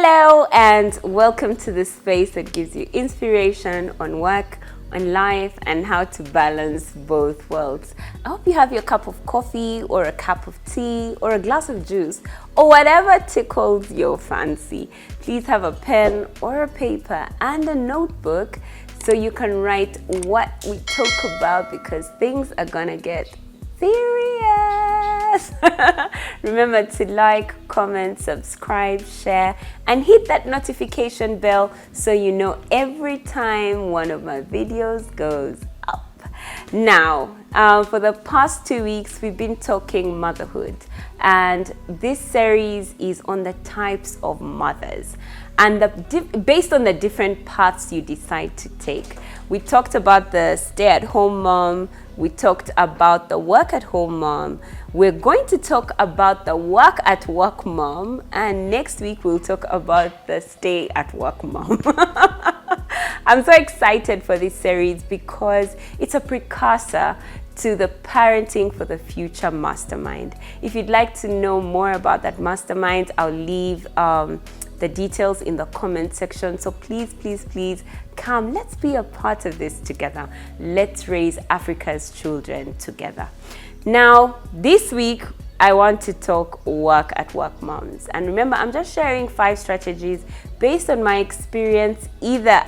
Hello and welcome to the space that gives you inspiration on work, on life, and how to balance both worlds. I hope you have your cup of coffee or a cup of tea or a glass of juice or whatever tickles your fancy. Please have a pen or a paper and a notebook so you can write what we talk about, because things are gonna get serious. Remember to like, comment, subscribe, share, and hit that notification bell so you know every time one of my videos goes up. Now, for the past 2 weeks, we've been talking motherhood, and this series is on the types of mothers and based on the different paths you decide to take. We talked about the stay-at-home mom. We talked about the work-at-home mom. We're going to talk about the work-at-work mom, and next week we'll talk about the stay-at-work mom. I'm so excited for this series because it's a precursor to the Parenting for the Future Mastermind. If you'd like to know more about that mastermind, I'll leave the details in the comment section. So please come, let's be a part of this together. Let's raise Africa's children together. Now, this week, I want to talk work-at-work moms. And remember, I'm just sharing 5 strategies based on my experience, either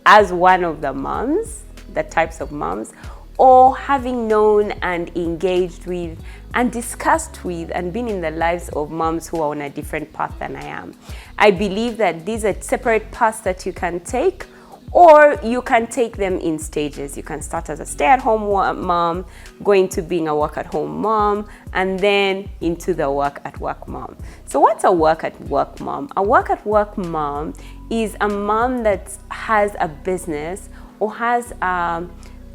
as one of the moms, the types of moms, or having known and engaged with and discussed with and been in the lives of moms who are on a different path than I am. I believe that these are separate paths that you can take, or you can take them in stages. You can start as a stay-at-home mom, going to being a work-at-home mom, and then into the work-at-work mom. So what's a work-at-work mom? A work-at-work mom is a mom that has a business or has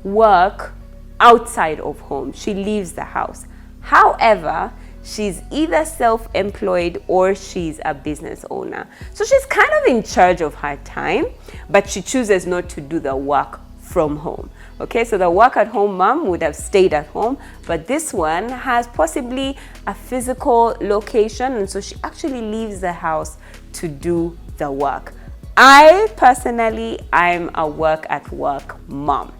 work outside of home. She leaves the house. However, she's either self-employed or she's a business owner. So she's kind of in charge of her time, but she chooses not to do the work from home. Okay, so the work-at-home mom would have stayed at home, but this one has possibly a physical location, and so she actually leaves the house to do the work. I personally, I'm a work-at-work mom.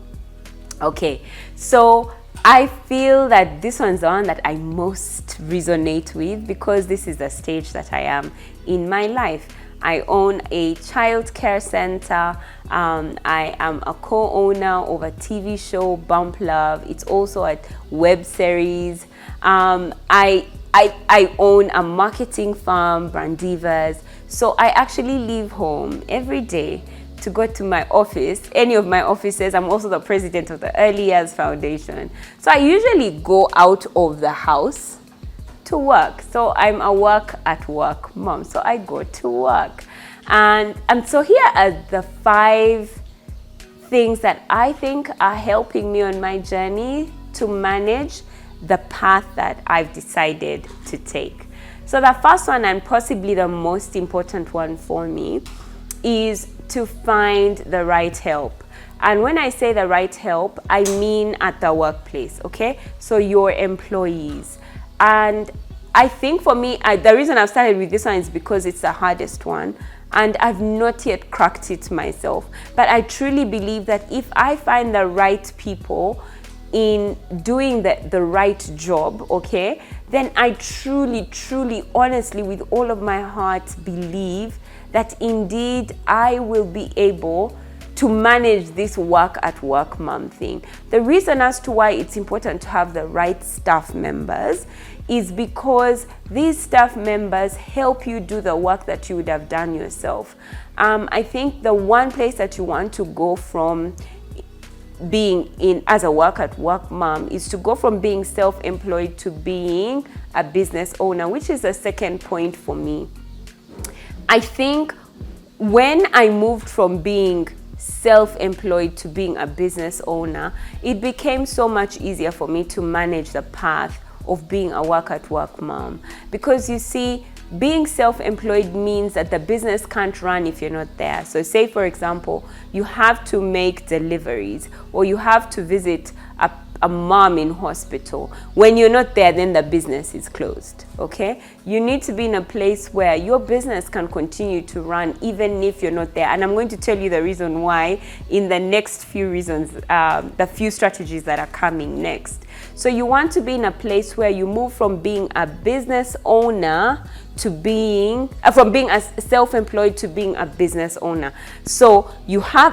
Okay, so I feel that this one's the one that I most resonate with because this is the stage that I am in my life. I own a child care center. I am a co-owner of a TV show, Bump Love. It's also a web series. I own a marketing firm, Brandivas. So I actually leave home every day to go to my office, any of my offices. I'm also the president of the Early Years Foundation. So I usually go out of the house to work. So I'm a work-at-work mom. So I go to work. And so here are the 5 things that I think are helping me on my journey to manage the path that I've decided to take. So the first one, and possibly the most important one for me, is to find the right help. And when I say the right help, I mean at the workplace, okay? So your employees. And I think for me, the reason I've started with this one is because it's the hardest one. And I've not yet cracked it myself. But I truly believe that if I find the right people in doing the right job, okay, then I truly, honestly, with all of my heart, believe that indeed I will be able to manage this work-at-work mom thing. The reason as to why it's important to have the right staff members is because these staff members help you do the work that you would have done yourself. I think the one place that you want to go from being in as a work-at-work mom is to go from being self-employed to being a business owner, which is the second point for me. I think when I moved from being self-employed to being a business owner, it became so much easier for me to manage the path of being a work-at-work mom. Because you see, being self-employed means that the business can't run if you're not there. So say, for example, you have to make deliveries or you have to visit a mom in hospital. When you're not there, then the business is closed, okay? You need to be in a place where your business can continue to run even if you're not there. And I'm going to tell you the reason why in the next few reasons, the few strategies that are coming next. So you want to be in a place where you move from being a business owner to being from being a self-employed to being a business owner. So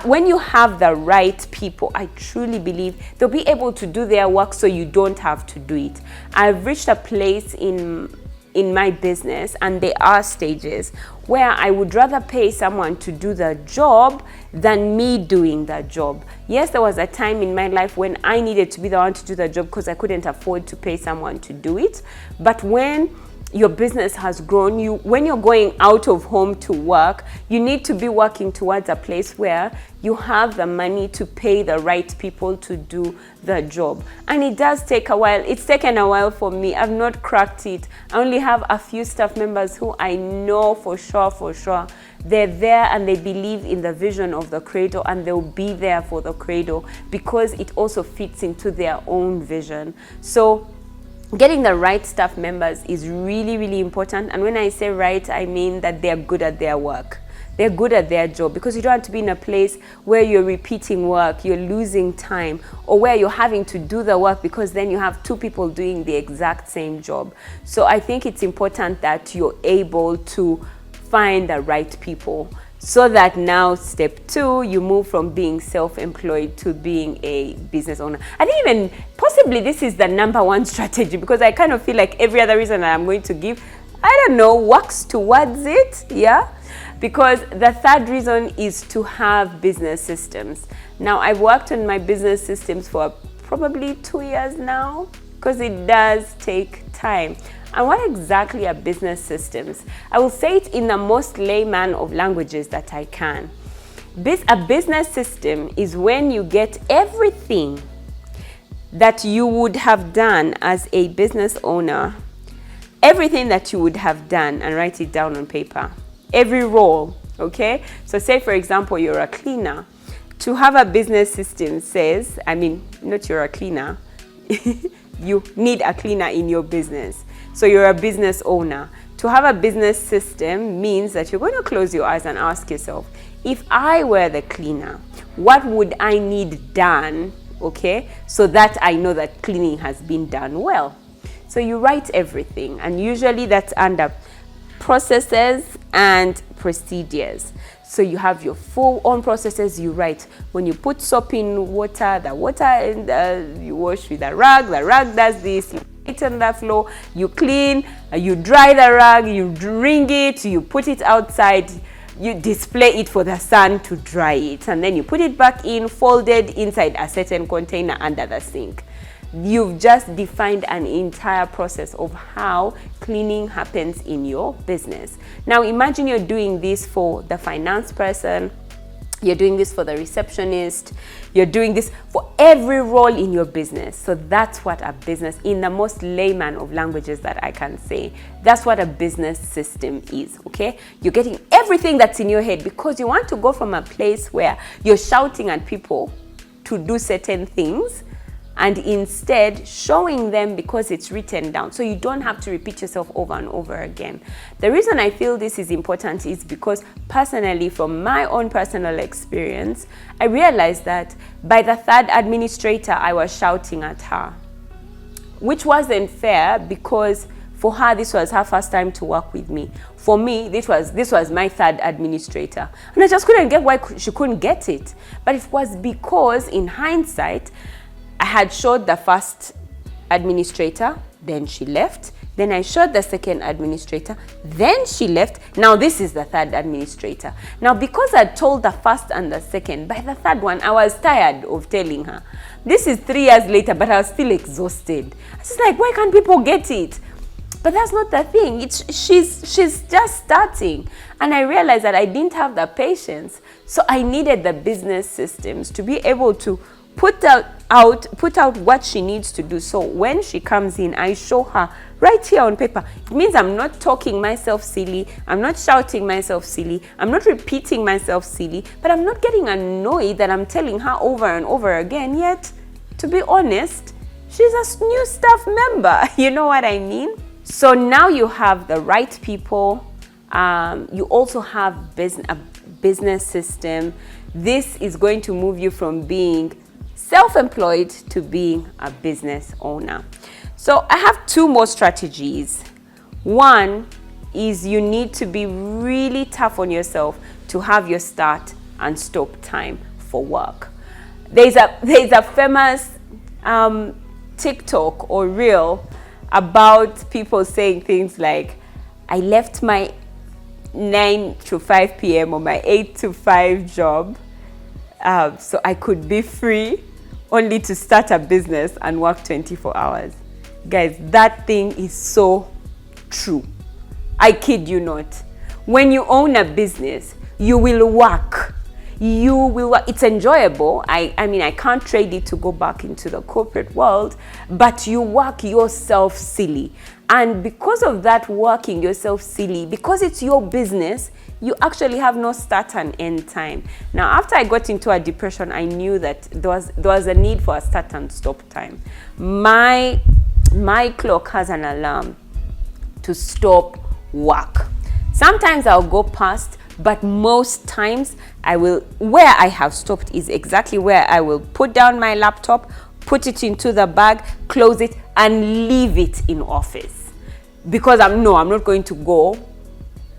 when you have the right people, I truly believe they'll be able to do their work so you don't have to do it. I've reached a place in my business, and there are stages where I would rather pay someone to do the job than me doing the job. Yes, there was a time in my life when I needed to be the one to do the job because I couldn't afford to pay someone to do it. But when your business has grown, when you're going out of home to work, you need to be working towards a place where you have the money to pay the right people to do the job. And it does take a while. It's taken a while for me. I've not cracked it. I only have a few staff members who I know for sure they're there and they believe in the vision of the Creator, and they'll be there for the Creator because it also fits into their own vision. So getting the right staff members is really, really important. And when I say right, I mean that they're good at their work. They're good at their job, because you don't want to be in a place where you're repeating work, you're losing time, or where you're having to do the work because then you have two people doing the exact same job. So I think it's important that you're able to find the right people, so that now step 2, you move from being self-employed to being a business owner. I think even possibly this is the number 1 strategy, because I kind of feel like every other reason that I'm going to give, I don't know, works towards it, yeah? Because the 3rd reason is to have business systems. Now, I've worked on my business systems for probably 2 years now, because it does take time. And what exactly are business systems? I will say it in the most layman of languages that I can. A business system is when you get everything that you would have done as a business owner, everything that you would have done, and write it down on paper. Every role, okay? So say, for example, you're a cleaner. To have a business system says, not you're a cleaner, you need a cleaner in your business. So you're a business owner. To have a business system means that you're going to close your eyes and ask yourself, if I were the cleaner, what would I need done, okay, so that I know that cleaning has been done well? So you write everything, and usually that's under processes and procedures. So you have your full on processes. You write when you put soap in water, the water, and you wash with the rag does this. You it on the floor, you clean, you dry the rag, you wring it, you put it outside, you display it for the sun to dry it, and then you put it back in, folded inside a certain container under the sink. You've just defined an entire process of how cleaning happens in your business. Now imagine you're doing this for the finance person, you're doing this for the receptionist, you're doing this for every role in your business. So that's what a business, in the most layman of languages that I can say, that's what a business system is, okay? You're getting everything that's in your head, because you want to go from a place where you're shouting at people to do certain things, and instead showing them because it's written down, so you don't have to repeat yourself over and over again. The reason I feel this is important is because personally, from my own personal experience, I realized that by the 3rd administrator, I was shouting at her, which wasn't fair, because for her, this was her first time to work with me. For me, this was my 3rd administrator. And I just couldn't get why she couldn't get it. But it was because, in hindsight, I had showed the 1st administrator, then she left. Then I showed the 2nd administrator, then she left. Now this is the 3rd administrator. Now because I told the 1st and the 2nd, by the 3rd one, I was tired of telling her. This is 3 years later, but I was still exhausted. I was just like, why can't people get it? But that's not the thing. She's just starting. And I realized that I didn't have the patience. So I needed the business systems to be able to put out what she needs to do. So when she comes in, I show her right here on paper. It means I'm not talking myself silly, I'm not shouting myself silly, I'm not repeating myself silly, but I'm not getting annoyed that I'm telling her over and over again. Yet, to be honest, she's a new staff member. You know what I mean? So now you have the right people. You also have a business system. This is going to move you from being self-employed to being a business owner. So I have 2 more strategies. One is you need to be really tough on yourself to have your start and stop time for work. There's a famous TikTok or reel about people saying things like, I left my 9 to 5 p.m. or my 8 to 5 job so I could be free, only to start a business and work 24 hours. Guys, that thing is so true. I kid you not. When you own a business, you will work. You will work. It's enjoyable. I mean, I can't trade it to go back into the corporate world, but you work yourself silly. And because of that working yourself silly, because it's your business, you actually have no start and end time. Now, after I got into a depression, I knew that there was a need for a start and stop time. My clock has an alarm to stop work. Sometimes I'll go past, but most times where I have stopped is exactly where I will put down my laptop, put it into the bag, close it, and leave it in office. Because I'm not going to go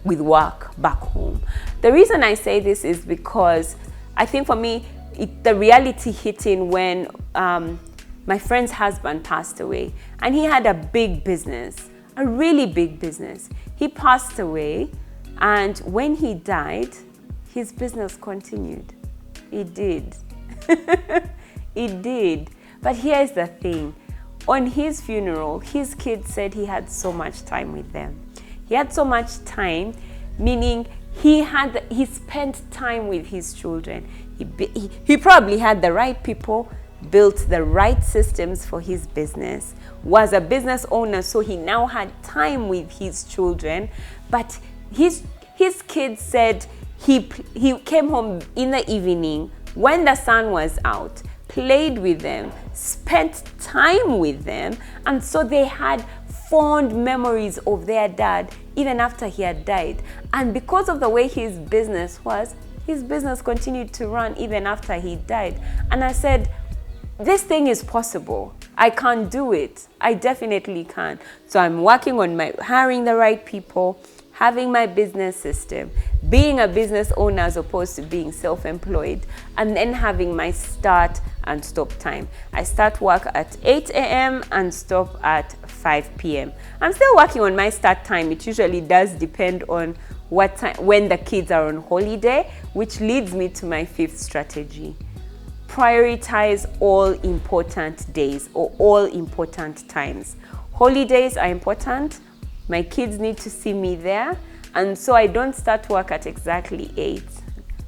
with work back home. The reason I say this is because I think for me, the reality hit in when my friend's husband passed away, and he had a big business, a really big business. He passed away, and when he died, his business continued. It did. It did. But here's the thing. On his funeral, his kids said he had so much time with them. He had so much time, meaning he spent time with his children. He probably had the right people, built the right systems for his business, was a business owner, so he now had time with his children. But his kids said he came home in the evening when the sun was out, played with them, spent time with them, and so they had fond memories of their dad even after he had died. And because of the way his business was, his business continued to run even after he died. And I said, this thing is possible. I can't do it. I definitely can. So I'm working on hiring the right people, having my business system, being a business owner as opposed to being self-employed, and then having my start and stop time. I start work at 8 a.m. and stop at 5 p.m. I'm still working on my start time. It usually does depend on what time, when the kids are on holiday, which leads me to my 5th strategy. Prioritize all important days or all important times. Holidays are important. My kids need to see me there. And so I don't start work at exactly 8.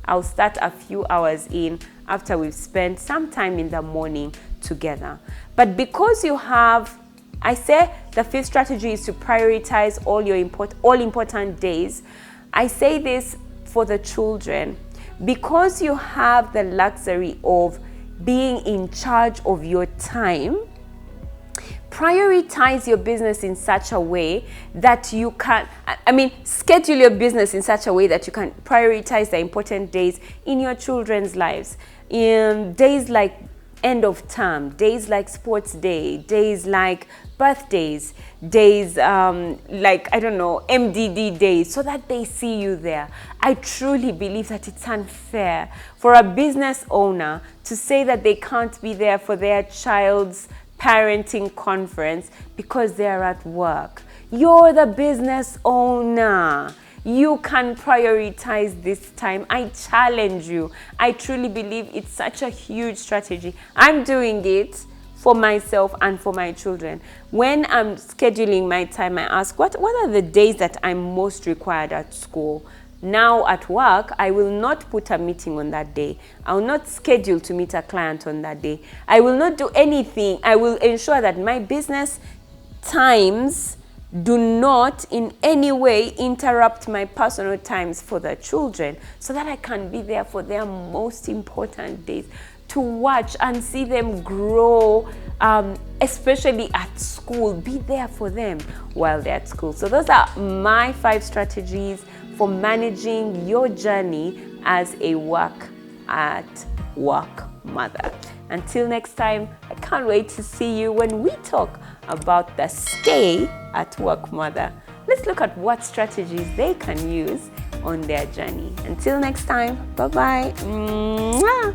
I'll start a few hours in after we've spent some time in the morning together. But because I say the 5th strategy is to prioritize all important days. I say this for the children. Because you have the luxury of being in charge of your time, prioritize your business in such a way that you can, schedule your business in such a way that you can prioritize the important days in your children's lives. In days like end of term, days like sports day, days like birthdays, days MDD days, so that they see you there. I truly believe that it's unfair for a business owner to say that they can't be there for their child's parenting conference because they're at work. You're the business owner. You can prioritize this time. I challenge you. I truly believe it's such a huge strategy. I'm doing it for myself and for my children. When I'm scheduling my time, I ask, what are the days that I'm most required at school? Now at work, I will not put a meeting on that day. I will not schedule to meet a client on that day. I will not do anything. I will ensure that my business times do not in any way interrupt my personal times for the children, so that I can be there for their most important days, to watch and see them grow especially at school. Be there for them while they're at school. So those are my 5 strategies for managing your journey as a work mother. Until next time, I can't wait to see you when we talk about the stay at work mother. Let's look at what strategies they can use on their journey. Until next time, bye-bye. Mwah.